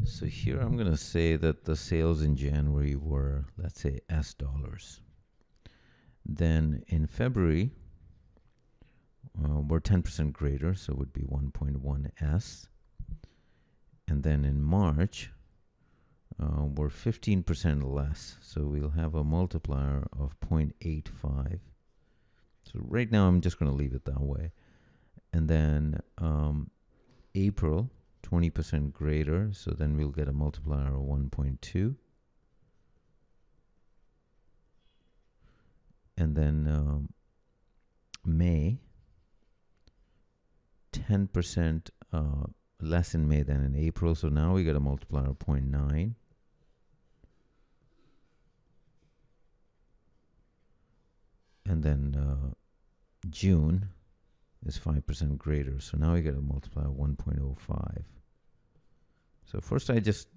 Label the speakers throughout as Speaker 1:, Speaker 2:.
Speaker 1: So here I'm going to say that the sales in January were, let's say, S dollars. Then in February, we're 10% greater, so it would be 1.1 S. And then in March, we're 15% less, so we'll have a multiplier of 0.85. So right now I'm just going to leave it that way. And then April, 20% greater, so then we'll get a multiplier of 1.2. And then May, 10% less in May than in April, so now we get a multiplier of 0.9. And then June is 5% greater, so now we get a multiplier of 1.05. So first I just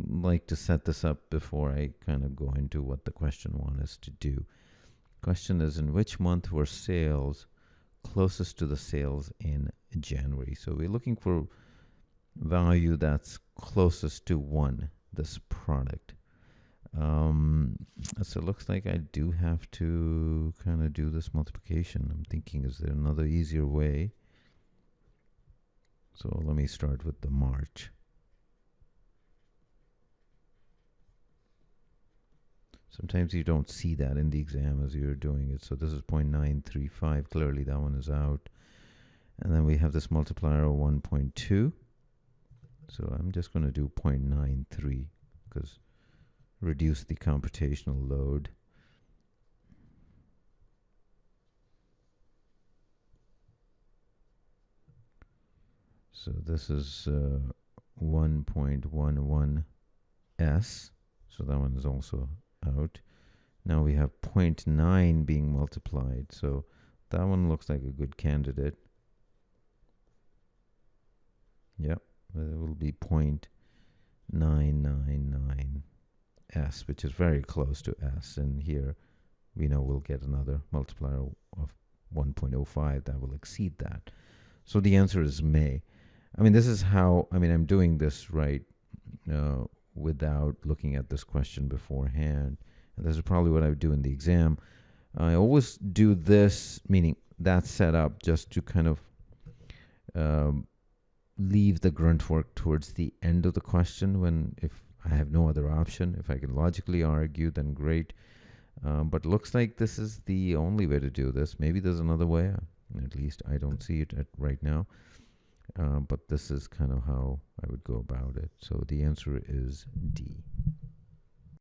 Speaker 1: like to set this up before I kind of go into what the question wants us to do. Question is, in which month were sales closest to the sales in January? So we're looking for value that's closest to 1, this product. So it looks like I do have to kind of do this multiplication. I'm thinking, is there another easier way? So let me start with the March. Sometimes you don't see that in the exam as you're doing it. So this is 0.935. Clearly that one is out. And then we have this multiplier of 1.2. So I'm just going to do 0.93 because reduce the computational load. So this is 1.11 S. So that one is also out. Now we have 0.9 being multiplied. So that one looks like a good candidate. Yep, it will be 0.999 S, which is very close to S. And here we know we'll get another multiplier of 1.05 that will exceed that. So the answer is May. I mean, this is how, I'm doing this right without looking at this question beforehand. And this is probably what I would do in the exam. I always do this, meaning that setup, just to kind of leave the grunt work towards the end of the question if I have no other option. If I can logically argue, then great. But looks like this is the only way to do this. Maybe there's another way. At least I don't see it right now. But this is kind of how I would go about it. So the answer is D.